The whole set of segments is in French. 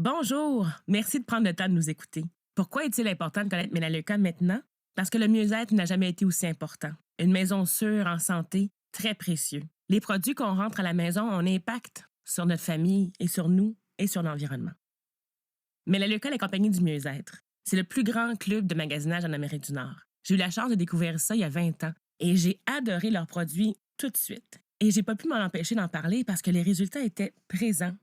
Bonjour, merci de prendre le temps de nous écouter. Pourquoi est-il important de connaître Melaleuca maintenant? Parce que le mieux-être n'a jamais été aussi important. Une maison sûre, en santé, très précieux. Les produits qu'on rentre à la maison ont un impact sur notre famille et sur nous et sur l'environnement. Melaleuca est la compagnie du mieux-être. C'est le plus grand club de magasinage en Amérique du Nord. J'ai eu la chance de découvrir ça il y a 20 ans et j'ai adoré leurs produits tout de suite. Et j'ai pas pu m'en empêcher d'en parler parce que les résultats étaient présents.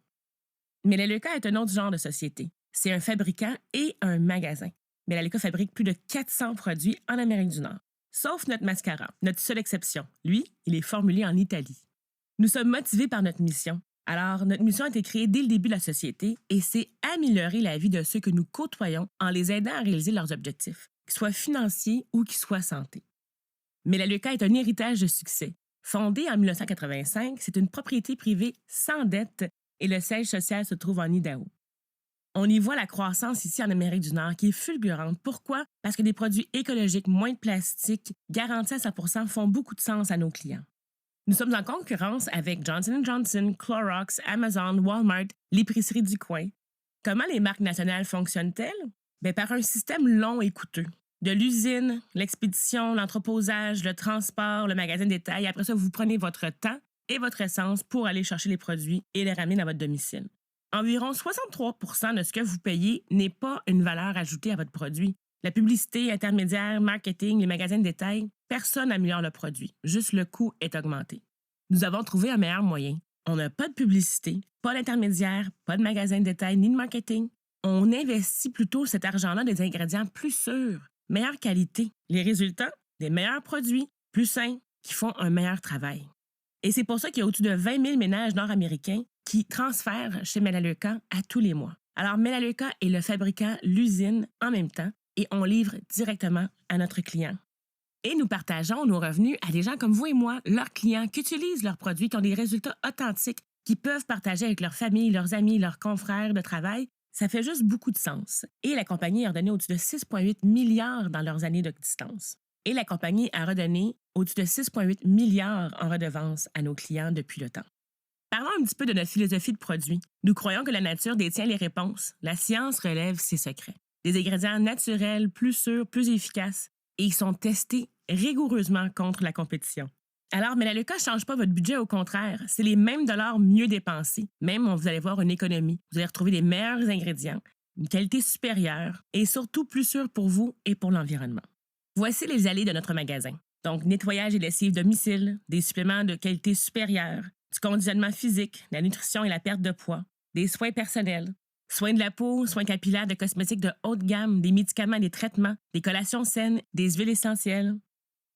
Melaleuca est un autre genre de société. C'est un fabricant et un magasin. Melaleuca fabrique plus de 400 produits en Amérique du Nord. Sauf notre mascara, notre seule exception. Lui, il est formulé en Italie. Nous sommes motivés par notre mission. Alors, notre mission a été créée dès le début de la société et c'est améliorer la vie de ceux que nous côtoyons en les aidant à réaliser leurs objectifs, qu'ils soient financiers ou qu'ils soient santé. Melaleuca est un héritage de succès. Fondé en 1985, c'est une propriété privée sans dette et le siège social se trouve en Idaho. On y voit la croissance ici en Amérique du Nord qui est fulgurante. Pourquoi? Parce que des produits écologiques, moins de plastique, garantis à 100 font beaucoup de sens à nos clients. Nous sommes en concurrence avec Johnson & Johnson, Clorox, Amazon, Walmart, l'épicerie du coin. Comment les marques nationales fonctionnent-elles? Bien, par un système long et coûteux. De l'usine, l'expédition, l'entreposage, le transport, le magasin de détail. Après ça, vous prenez votre temps et votre essence pour aller chercher les produits et les ramener dans votre domicile. Environ 63% de ce que vous payez n'est pas une valeur ajoutée à votre produit. La publicité, intermédiaire, marketing, les magasins de détail, personne n'améliore le produit. Juste le coût est augmenté. Nous avons trouvé un meilleur moyen. On n'a pas de publicité, pas d'intermédiaire, pas de magasin de détail ni de marketing. On investit plutôt cet argent-là dans des ingrédients plus sûrs, meilleure qualité. Les résultats, des meilleurs produits, plus sains, qui font un meilleur travail. Et c'est pour ça qu'il y a au-dessus de 20 000 ménages nord-américains qui transfèrent chez Melaleuca à tous les mois. Alors, Melaleuca est le fabricant, l'usine en même temps, et on livre directement à notre client. Et nous partageons nos revenus à des gens comme vous et moi, leurs clients, qui utilisent leurs produits, qui ont des résultats authentiques, qui peuvent partager avec leur famille, leurs amis, leurs confrères de travail. Ça fait juste beaucoup de sens. Et la compagnie a redonné au-dessus de 6,8 milliards dans leurs années d'existence. Et la compagnie a redonné au-dessus de 6,8 milliards en redevances à nos clients depuis le temps. Parlons un petit peu de notre philosophie de produit. Nous croyons que la nature détient les réponses. La science relève ses secrets. Des ingrédients naturels, plus sûrs, plus efficaces, et ils sont testés rigoureusement contre la compétition. Alors, Melaleuca ne change pas votre budget, au contraire. C'est les mêmes dollars mieux dépensés. Même, vous allez voir une économie. Vous allez retrouver les meilleurs ingrédients, une qualité supérieure et surtout plus sûre pour vous et pour l'environnement. Voici les allées de notre magasin. Donc, nettoyage et lessive domicile, des suppléments de qualité supérieure, du conditionnement physique, la nutrition et la perte de poids, des soins personnels, soins de la peau, soins capillaires, de cosmétiques de haute gamme, des médicaments, des traitements, des collations saines, des huiles essentielles.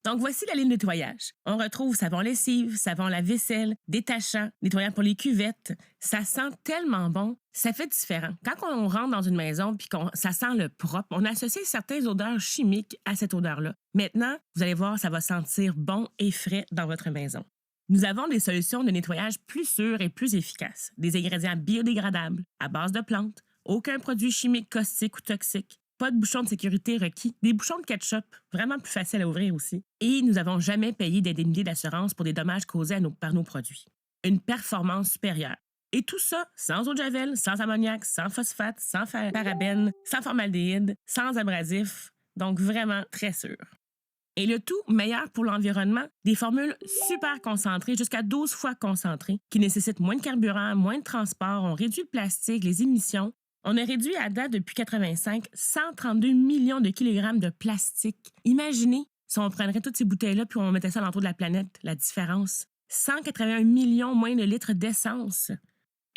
Donc, voici la ligne de nettoyage. On retrouve savon lessive, savon lave-vaisselle, détachant, nettoyant pour les cuvettes. Ça sent tellement bon, ça fait différent. Quand on rentre dans une maison puis ça sent le propre, on associe certaines odeurs chimiques à cette odeur-là. Maintenant, vous allez voir, ça va sentir bon et frais dans votre maison. Nous avons des solutions de nettoyage plus sûres et plus efficaces. Des ingrédients biodégradables, à base de plantes, aucun produit chimique caustique ou toxique, pas de bouchons de sécurité requis, des bouchons de ketchup, vraiment plus faciles à ouvrir aussi. Et nous n'avons jamais payé d'indemnité d'assurance pour des dommages causés par nos produits. Une performance supérieure. Et tout ça sans eau de javel, sans ammoniac, sans phosphate, sans parabènes, sans formaldéhyde, sans abrasif. Donc vraiment très sûr. Et le tout meilleur pour l'environnement, des formules super concentrées, jusqu'à 12 fois concentrées, qui nécessitent moins de carburant, moins de transport, on réduit le plastique, les émissions. On a réduit à date depuis 1985 132 millions de kilogrammes de plastique. Imaginez si on prendrait toutes ces bouteilles-là puis on mettait ça à l'entour de la planète, la différence. 181 millions moins de litres d'essence.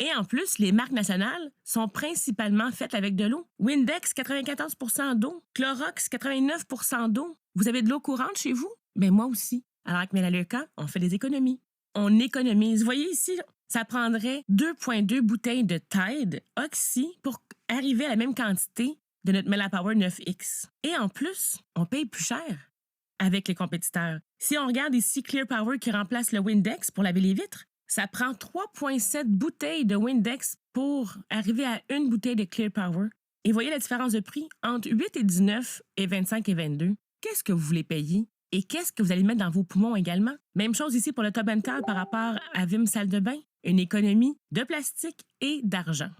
Et en plus, les marques nationales sont principalement faites avec de l'eau. Windex, 94 % d'eau. Clorox, 89 % d'eau. Vous avez de l'eau courante chez vous? Bien, moi aussi. Alors, avec Melaleuca, on fait des économies. On économise. Vous voyez ici, ça prendrait 2,2 bouteilles de Tide Oxy pour arriver à la même quantité de notre Melapower 9X. Et en plus, on paye plus cher avec les compétiteurs. Si on regarde ici Clear Power qui remplace le Windex pour laver les vitres, ça prend 3,7 bouteilles de Windex pour arriver à une bouteille de Clear Power. Et voyez la différence de prix entre 8 et 19 et 25 et 22. Qu'est-ce que vous voulez payer? Et qu'est-ce que vous allez mettre dans vos poumons également? Même chose ici pour le Tub and Towel par rapport à Vim Salle de bain. Une économie de plastique et d'argent.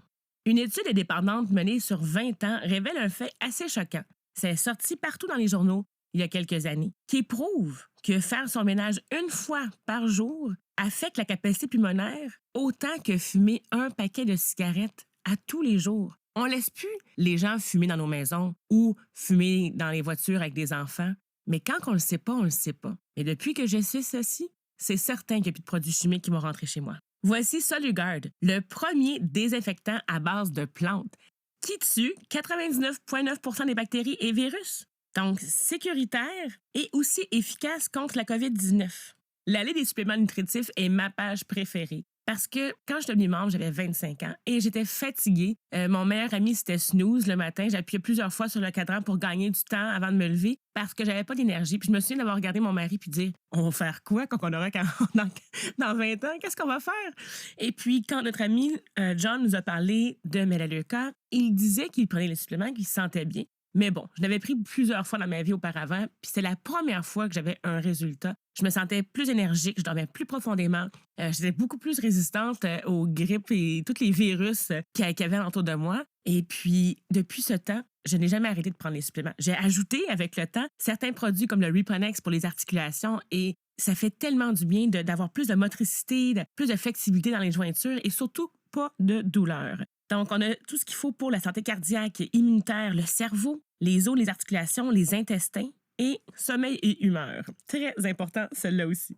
Une étude indépendante menée sur 20 ans révèle un fait assez choquant. C'est sorti partout dans les journaux il y a quelques années, qui prouve que faire son ménage une fois par jour affecte la capacité pulmonaire autant que fumer un paquet de cigarettes à tous les jours. On laisse plus les gens fumer dans nos maisons ou fumer dans les voitures avec des enfants. Mais quand on le sait pas, on le sait pas. Et depuis que je sais ceci, c'est certain qu'il n'y a plus de produits chimiques qui vont rentrer chez moi. Voici Soluguard, le premier désinfectant à base de plantes qui tue 99,9% des bactéries et virus. Donc, sécuritaire et aussi efficace contre la COVID-19. L'allée des suppléments nutritifs est ma page préférée. Parce que quand je suis devenue membre, j'avais 25 ans et j'étais fatiguée. Mon meilleur ami, c'était snooze le matin. J'appuyais plusieurs fois sur le cadran pour gagner du temps avant de me lever parce que j'avais pas d'énergie. Puis je me souviens d'avoir regardé mon mari puis dire « On va faire quoi quand on aura 40 dans 20 ans? Qu'est-ce qu'on va faire? » Et puis, quand notre ami John nous a parlé de Melaleuca, il disait qu'il prenait les suppléments, qu'il se sentait bien. Mais bon, je l'avais pris plusieurs fois dans ma vie auparavant, puis c'était la première fois que j'avais un résultat. Je me sentais plus énergique, je dormais plus profondément, j'étais beaucoup plus résistante aux grippes et tous les virus qu'il y avait autour de moi. Et puis, depuis ce temps, je n'ai jamais arrêté de prendre les suppléments. J'ai ajouté avec le temps certains produits comme le Reponex pour les articulations et ça fait tellement du bien d'avoir plus de motricité, plus de flexibilité dans les jointures et surtout pas de douleur. Donc, on a tout ce qu'il faut pour la santé cardiaque, immunitaire, le cerveau, les os, les articulations, les intestins et sommeil et humeur. Très important, celle-là aussi.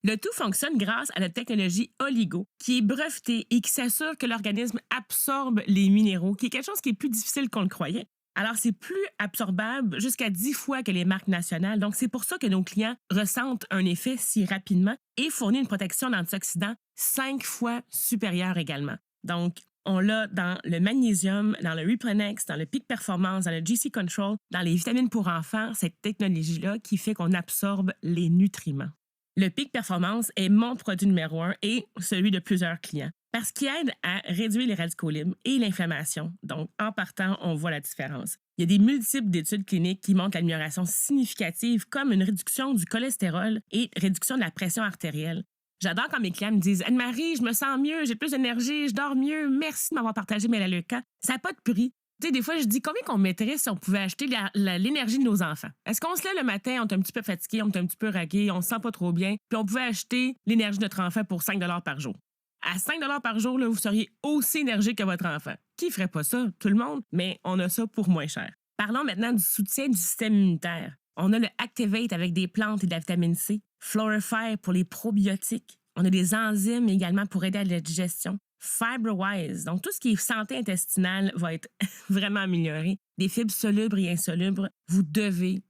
Le tout fonctionne grâce à la technologie Oligo, qui est brevetée et qui s'assure que l'organisme absorbe les minéraux, qui est quelque chose qui est plus difficile qu'on le croyait. Alors, c'est plus absorbable jusqu'à 10 fois que les marques nationales. Donc, c'est pour ça que nos clients ressentent un effet si rapidement et fournit une protection d'antioxydants 5 fois supérieure également. Donc, on l'a dans le magnésium, dans le Reponex, dans le Peak Performance, dans le GC Control, dans les vitamines pour enfants, cette technologie-là qui fait qu'on absorbe les nutriments. Le Peak Performance est mon produit numéro 1 et celui de plusieurs clients parce qu'il aide à réduire les radicaux libres et l'inflammation. Donc, en partant, on voit la différence. Il y a des multiples d'études cliniques qui montrent l'amélioration significative comme une réduction du cholestérol et réduction de la pression artérielle. J'adore quand mes clients me disent « Anne-Marie, je me sens mieux, j'ai plus d'énergie, je dors mieux, merci de m'avoir partagé Melaleuca. » Ça n'a pas de prix. Tu sais, des fois, je dis combien qu'on mettrait si on pouvait acheter l'énergie de nos enfants. Est-ce qu'on se lève le matin, on est un petit peu fatigué, on est un petit peu ragué, on se sent pas trop bien, puis on pouvait acheter l'énergie de notre enfant pour 5 par jour. À 5 par jour, là, vous seriez aussi énergique que votre enfant. Qui ferait pas ça? Tout le monde, mais on a ça pour moins cher. Parlons maintenant du soutien du système immunitaire. On a le Activate avec des plantes et de la vitamine C, Florify pour les probiotiques. On a des enzymes également pour aider à la digestion. FiberWise, donc tout ce qui est santé intestinale va être vraiment amélioré. Des fibres solubles et insolubles, vous devez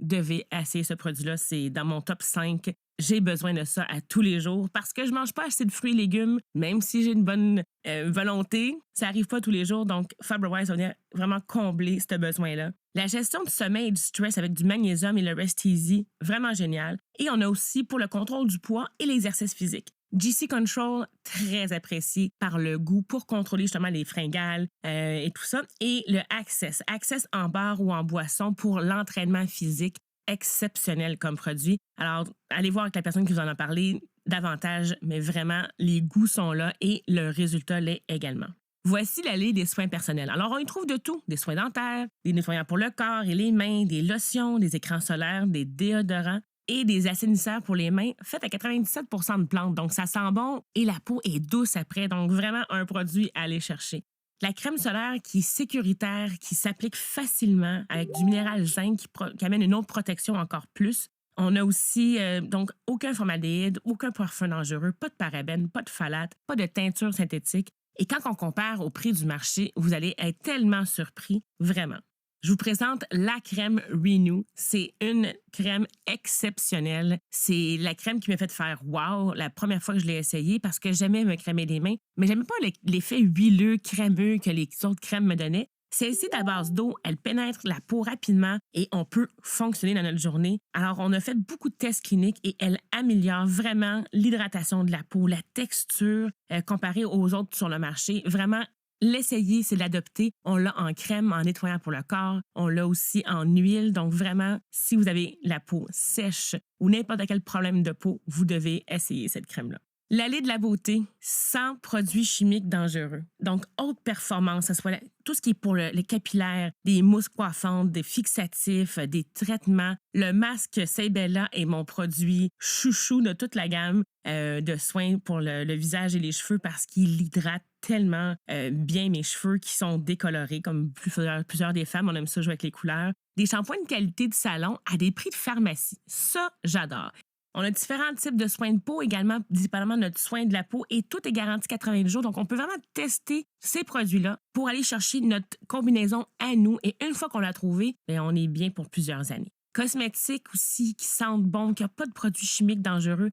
essayer ce produit-là. C'est dans mon top 5. J'ai besoin de ça à tous les jours parce que je mange pas assez de fruits et légumes, même si j'ai une bonne volonté. Ça arrive pas tous les jours, donc FiberWise va venir vraiment combler ce besoin-là. La gestion du sommeil et du stress avec du magnésium et le Rest Easy, vraiment génial. Et on a aussi pour le contrôle du poids et l'exercice physique. GC Control, très apprécié par le goût pour contrôler justement les fringales et tout ça. Et le Access en barre ou en boisson pour l'entraînement physique, exceptionnel comme produit. Alors, allez voir avec la personne qui vous en a parlé davantage, mais vraiment, les goûts sont là et le résultat l'est également. Voici l'allée des soins personnels. Alors, on y trouve de tout. Des soins dentaires, des nettoyants pour le corps et les mains, des lotions, des écrans solaires, des déodorants et des assainisseurs pour les mains faits à 97 de plantes. Donc, ça sent bon et la peau est douce après. Donc, vraiment un produit à aller chercher. La crème solaire qui est sécuritaire, qui s'applique facilement avec du minéral zinc qui amène une autre protection encore plus. On a aussi donc aucun formaldéhyde, aucun parfum dangereux, pas de parabènes, pas de phtalates, pas de teinture synthétique. Et quand on compare au prix du marché, vous allez être tellement surpris, vraiment. Je vous présente la crème Renew. C'est une crème exceptionnelle. C'est la crème qui m'a fait faire « wow » la première fois que je l'ai essayée parce que j'aimais me crémer les mains, mais j'aimais pas l'effet huileux, crémeux que les autres crèmes me donnaient. Celle-ci est à base d'eau, elle pénètre la peau rapidement et on peut fonctionner dans notre journée. Alors, on a fait beaucoup de tests cliniques et elle améliore vraiment l'hydratation de la peau, la texture comparée aux autres sur le marché. Vraiment, l'essayer, c'est l'adopter. On l'a en crème, en nettoyant pour le corps. On l'a aussi en huile. Donc, vraiment, si vous avez la peau sèche ou n'importe quel problème de peau, vous devez essayer cette crème-là. L'allée de la beauté, sans produits chimiques dangereux. Donc, haute performance, ce soit tout ce qui est pour les capillaires, des mousses coiffantes, des fixatifs, des traitements. Le masque Seibella est mon produit chouchou de toute la gamme de soins pour le visage et les cheveux parce qu'il hydrate tellement bien mes cheveux qui sont décolorés, comme plusieurs des femmes, on aime ça jouer avec les couleurs. Des shampoings de qualité de salon à des prix de pharmacie. Ça, j'adore. On a différents types de soins de peau également, dépendamment de notre soin de la peau, et tout est garanti 90 jours. Donc, on peut vraiment tester ces produits-là pour aller chercher notre combinaison à nous. Et une fois qu'on l'a trouvée, bien, on est bien pour plusieurs années. Cosmétiques aussi qui sentent bon, qui n'ont pas de produits chimiques dangereux.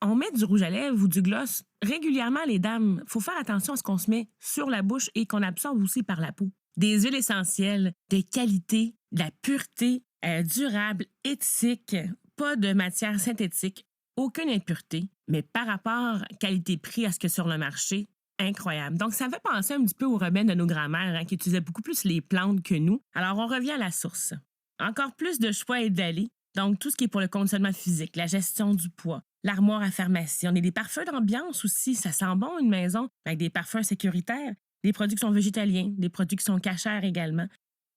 On met du rouge à lèvres ou du gloss régulièrement, les dames. Il faut faire attention à ce qu'on se met sur la bouche et qu'on absorbe aussi par la peau. Des huiles essentielles, de qualité, de la pureté, durable, éthique. Pas de matière synthétique, aucune impureté, mais par rapport qualité-prix à ce que sur le marché, incroyable. Donc, ça me fait penser un petit peu aux remèdes de nos grands-mères qui utilisaient beaucoup plus les plantes que nous. Alors, on revient à la source. Encore plus de choix et d'allées. Donc, tout ce qui est pour le conditionnement physique, la gestion du poids, l'armoire à pharmacie. On a des parfums d'ambiance aussi. Ça sent bon une maison avec des parfums sécuritaires, des produits qui sont végétaliens, des produits qui sont cachers également.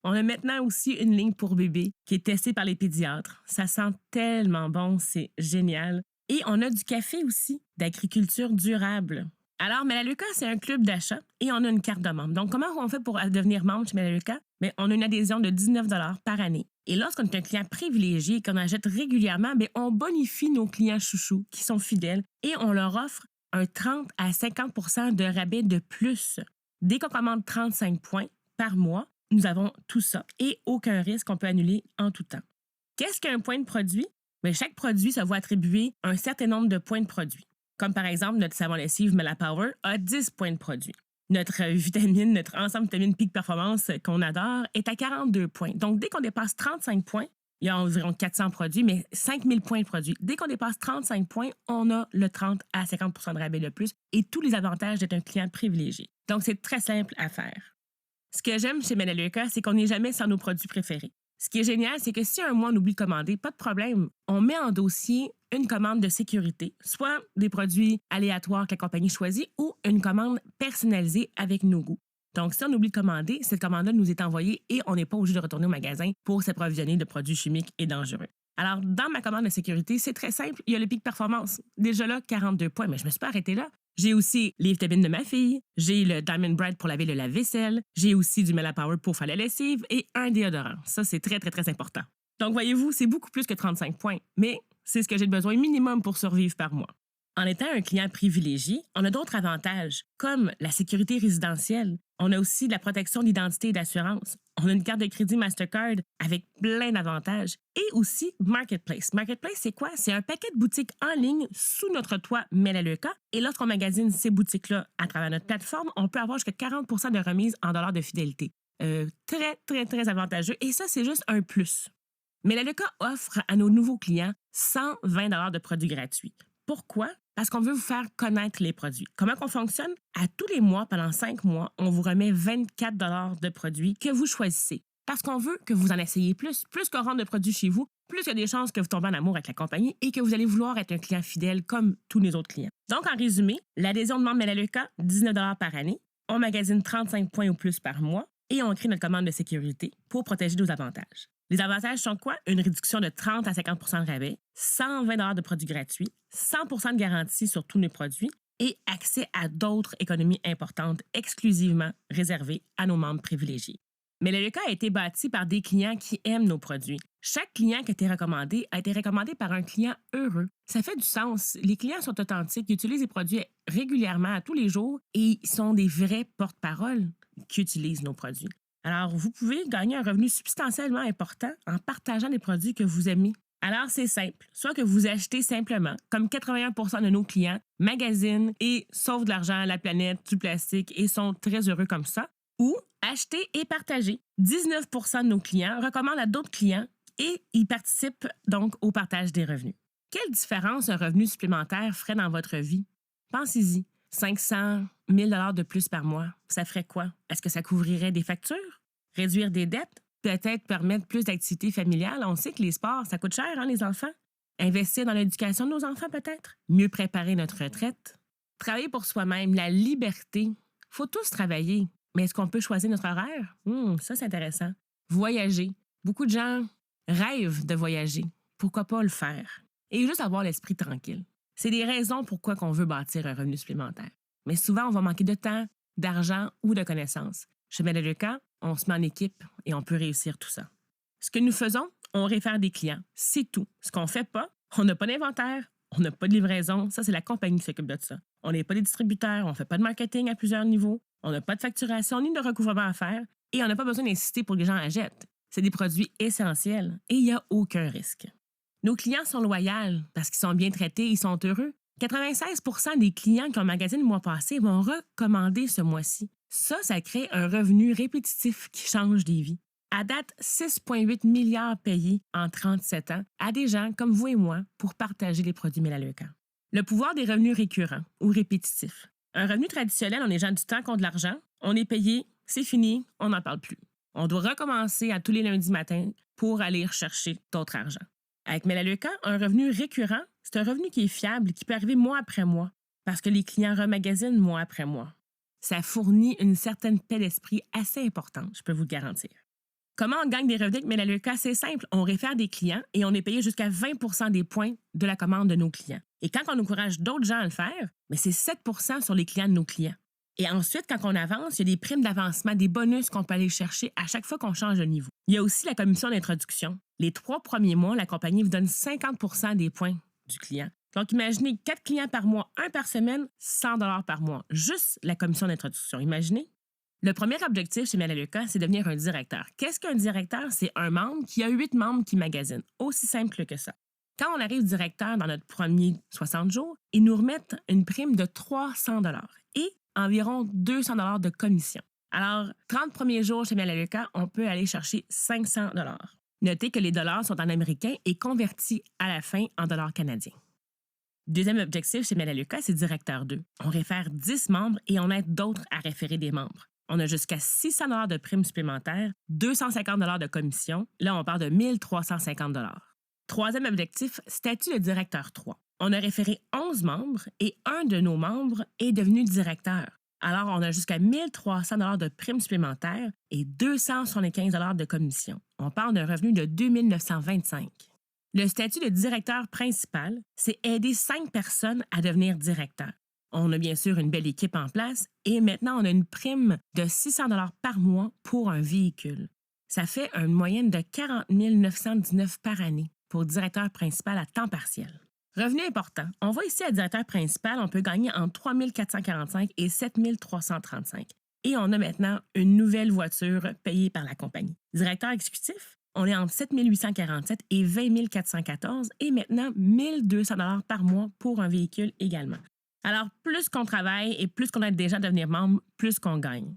On a maintenant aussi une ligne pour bébé qui est testée par les pédiatres. Ça sent tellement bon, c'est génial. Et on a du café aussi, d'agriculture durable. Alors, Melaleuca, c'est un club d'achat et on a une carte de membre. Donc, comment on fait pour devenir membre chez Melaleuca? Bien, on a une adhésion de 19 $ par année. Et lorsqu'on est un client privilégié et qu'on achète régulièrement, bien, on bonifie nos clients chouchous qui sont fidèles et on leur offre un 30 à 50 % de rabais de plus. Dès qu'on commande 35 points par mois, nous avons tout ça et aucun risque qu'on peut annuler en tout temps. Qu'est-ce qu'un point de produit? Bien, chaque produit se voit attribuer un certain nombre de points de produit. Comme par exemple, notre savon lessive Melapower a 10 points de produit. Notre vitamine, notre ensemble vitamine Peak Performance qu'on adore est à 42 points. Donc, dès qu'on dépasse 35 points, il y a environ 400 produits, mais 5000 points de produits. Dès qu'on dépasse 35 points, on a le 30 à 50 % de rabais de plus et tous les avantages d'être un client privilégié. Donc, c'est très simple à faire. Ce que j'aime chez Melaleuca, c'est qu'on n'est jamais sans nos produits préférés. Ce qui est génial, c'est que si un mois on oublie de commander, pas de problème. On met en dossier une commande de sécurité, soit des produits aléatoires que la compagnie choisit ou une commande personnalisée avec nos goûts. Donc, si on oublie de commander, cette commande-là nous est envoyée et on n'est pas obligé de retourner au magasin pour s'approvisionner de produits chimiques et dangereux. Alors, dans ma commande de sécurité, c'est très simple. Il y a le Peak Performance. Déjà là, 42 points, mais je ne me suis pas arrêtée là. J'ai aussi les vitamines de ma fille, j'ai le Diamond Bright pour laver le lave-vaisselle, j'ai aussi du Melapower pour faire la lessive et un déodorant. Ça, c'est très, très, très important. Donc, voyez-vous, c'est beaucoup plus que 35 points, mais c'est ce que j'ai besoin minimum pour survivre par mois. En étant un client privilégié, on a d'autres avantages, comme la sécurité résidentielle. On a aussi de la protection d'identité et d'assurance. On a une carte de crédit Mastercard avec plein d'avantages. Et aussi Marketplace. Marketplace, c'est quoi? C'est un paquet de boutiques en ligne sous notre toit Melaleuca. Et lorsqu'on magasine ces boutiques-là à travers notre plateforme, on peut avoir jusqu'à 40 % de remise en dollars de fidélité. Très, très, très avantageux. Et ça, c'est juste un plus. Melaleuca offre à nos nouveaux clients 120 $ de produits gratuits. Pourquoi? Parce qu'on veut vous faire connaître les produits. Comment on fonctionne? À tous les mois, pendant 5 mois, on vous remet 24 $ de produits que vous choisissez. Parce qu'on veut que vous en essayiez plus. Plus qu'on rentre de produits chez vous, plus il y a des chances que vous tombez en amour avec la compagnie et que vous allez vouloir être un client fidèle comme tous les autres clients. Donc, en résumé, l'adhésion de membre Melaleuca, 19 $ par année. On magasine 35 points ou plus par mois et on crée notre commande de sécurité pour protéger nos avantages. Les avantages sont quoi? Une réduction de 30 à 50 % de rabais, 120 $ de produits gratuits, 100 % de garantie sur tous nos produits et accès à d'autres économies importantes exclusivement réservées à nos membres privilégiés. Melaleuca a été bâti par des clients qui aiment nos produits. Chaque client qui a été recommandé par un client heureux. Ça fait du sens. Les clients sont authentiques, ils utilisent les produits régulièrement, à tous les jours, et ils sont des vrais porte-parole qui utilisent nos produits. Alors, vous pouvez gagner un revenu substantiellement important en partageant des produits que vous aimez. Alors, c'est simple. Soit que vous achetez simplement, comme 81 % de nos clients, magasinent et sauvent de l'argent, la planète, du plastique et sont très heureux comme ça, ou achetez et partagez. 19 % de nos clients recommandent à d'autres clients et ils participent donc au partage des revenus. Quelle différence un revenu supplémentaire ferait dans votre vie? Pensez-y. 500 000 $ de plus par mois, ça ferait quoi? Est-ce que ça couvrirait des factures? Réduire des dettes? Peut-être permettre plus d'activités familiales? On sait que les sports, ça coûte cher, hein, les enfants? Investir dans l'éducation de nos enfants, peut-être? Mieux préparer notre retraite? Travailler pour soi-même, la liberté. Faut tous travailler, mais est-ce qu'on peut choisir notre horaire? Ça, c'est intéressant. Voyager. Beaucoup de gens rêvent de voyager. Pourquoi pas le faire? Et juste avoir l'esprit tranquille. C'est des raisons pourquoi on veut bâtir un revenu supplémentaire. Mais souvent, on va manquer de temps, d'argent ou de connaissances. Chez Melaleuca, on se met en équipe et on peut réussir tout ça. Ce que nous faisons, on réfère des clients. C'est tout. Ce qu'on ne fait pas, on n'a pas d'inventaire, on n'a pas de livraison. Ça, c'est la compagnie qui s'occupe de ça. On n'est pas des distributeurs, on ne fait pas de marketing à plusieurs niveaux, on n'a pas de facturation ni de recouvrement à faire et on n'a pas besoin d'insister pour que les gens achètent. C'est des produits essentiels et il n'y a aucun risque. Nos clients sont loyaux parce qu'ils sont bien traités, ils sont heureux. 96 des clients qui ont magasiné le mois passé vont recommander ce mois-ci. Ça crée un revenu répétitif qui change des vies. À date, 6,8 milliards payés en 37 ans à des gens comme vous et moi pour partager les produits Melaleuca. Le pouvoir des revenus récurrents ou répétitifs. Un revenu traditionnel, on est gens du temps contre l'argent, on est payé, c'est fini, on n'en parle plus. On doit recommencer à tous les lundis matins pour aller rechercher d'autres argent. Avec Melaleuca, un revenu récurrent, c'est un revenu qui est fiable, qui peut arriver mois après mois, parce que les clients remagasinent mois après mois. Ça fournit une certaine paix d'esprit assez importante, je peux vous le garantir. Comment on gagne des revenus avec Melaleuca? C'est simple, on réfère des clients et on est payé jusqu'à 20 des points de la commande de nos clients. Et quand on encourage d'autres gens à le faire, mais c'est 7 sur les clients de nos clients. Et ensuite, quand on avance, il y a des primes d'avancement, des bonus qu'on peut aller chercher à chaque fois qu'on change de niveau. Il y a aussi la commission d'introduction. Les 3 premiers mois, la compagnie vous donne 50 des points du client. Donc, imaginez 4 clients par mois, 1 par semaine, 100 par mois. Juste la commission d'introduction. Imaginez. Le premier objectif chez Melaleuca, c'est devenir un directeur. Qu'est-ce qu'un directeur? C'est un membre qui a 8 membres qui magasinent. Aussi simple que ça. Quand on arrive directeur dans notre premier 60 jours, ils nous remettent une prime de 300 et environ 200 de commission. Alors, 30 premiers jours chez Melaleuca, on peut aller chercher 500 Notez que les dollars sont en américain et convertis à la fin en dollars canadiens. Deuxième objectif chez Melaleuca, c'est directeur 2. On réfère 10 membres et on aide d'autres à référer des membres. On a jusqu'à 600 de primes supplémentaires, 250 de commission. Là, on parle de 1350 Troisième objectif, statut de directeur 3. On a référé 11 membres et un de nos membres est devenu directeur. Alors, on a jusqu'à 1300 de primes supplémentaires et 275 de commission. On parle d'un revenu de 2925. Le statut de directeur principal, c'est aider 5 personnes à devenir directeur. On a bien sûr une belle équipe en place et maintenant, on a une prime de 600 par mois pour un véhicule. Ça fait une moyenne de 40 919 par année pour directeur principal à temps partiel. Revenu important. On voit ici à directeur principal, on peut gagner entre 3 445 et 7 335. Et on a maintenant une nouvelle voiture payée par la compagnie. Directeur exécutif, on est entre 7 847 et 20 414 et maintenant 1 200 par mois pour un véhicule également. Alors, plus qu'on travaille et plus qu'on aide des gens à devenir membres, plus qu'on gagne.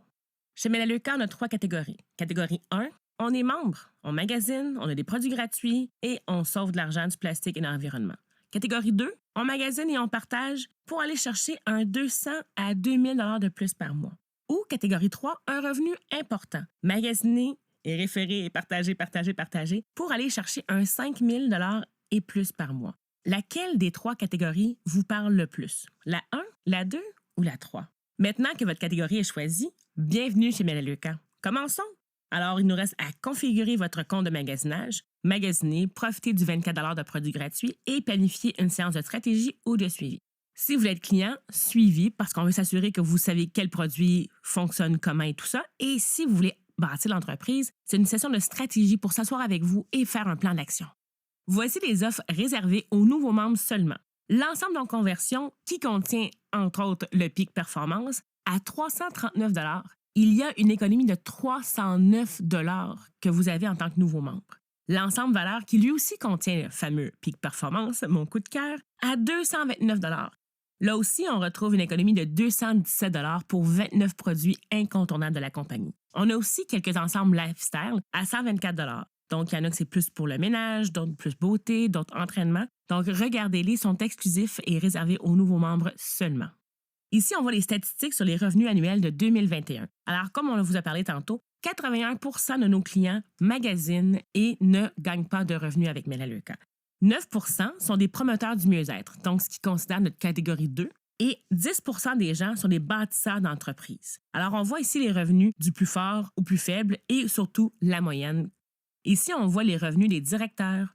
Chez Melaleuca, on a 3 catégories. Catégorie 1, on est membre, on magasine, on a des produits gratuits et on sauve de l'argent, du plastique et de l'environnement. Catégorie 2, on magasine et on partage pour aller chercher un 200 à 2000 de plus par mois. Ou catégorie 3, un revenu important, magasiner et référer et partager pour aller chercher un 5000 et plus par mois. Laquelle des 3 catégories vous parle le plus? La 1, la 2 ou la 3? Maintenant que votre catégorie est choisie, bienvenue chez Melaleuca. Commençons! Alors, il nous reste à configurer votre compte de magasinage, magasiner, profiter du 24 de produits gratuits et planifier une séance de stratégie ou de suivi. Si vous voulez être client, suivi parce qu'on veut s'assurer que vous savez quel produit fonctionne comment et tout ça. Et si vous voulez bâtir l'entreprise, c'est une session de stratégie pour s'asseoir avec vous et faire un plan d'action. Voici les offres réservées aux nouveaux membres seulement. L'ensemble en conversion, qui contient entre autres le pic performance, à 339 il y a une économie de 309 que vous avez en tant que nouveau membre. L'ensemble valeur qui lui aussi contient le fameux pic performance, mon coup de cœur, à 229 Là aussi, on retrouve une économie de 217 pour 29 produits incontournables de la compagnie. On a aussi quelques ensembles lifestyle à 124 Donc, il y en a que c'est plus pour le ménage, d'autres plus beauté, d'autres entraînement. Donc, regardez-les, sont exclusifs et réservés aux nouveaux membres seulement. Ici, on voit les statistiques sur les revenus annuels de 2021. Alors, comme on vous a parlé tantôt, 81 de nos clients magasinent et ne gagnent pas de revenus avec Melaleuca. 9 sont des promoteurs du mieux-être, donc ce qui considère notre catégorie 2, Et 10 des gens sont des bâtisseurs d'entreprises. Alors, on voit ici les revenus du plus fort au plus faible et surtout la moyenne. Ici, on voit les revenus des directeurs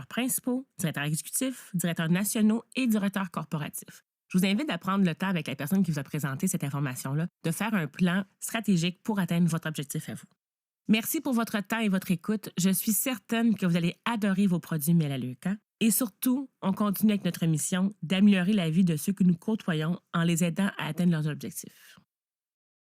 principaux, directeurs exécutifs, directeurs nationaux et directeurs corporatifs. Je vous invite à prendre le temps avec la personne qui vous a présenté cette information-là de faire un plan stratégique pour atteindre votre objectif à vous. Merci pour votre temps et votre écoute. Je suis certaine que vous allez adorer vos produits Melaleuca. Et surtout, on continue avec notre mission d'améliorer la vie de ceux que nous côtoyons en les aidant à atteindre leurs objectifs.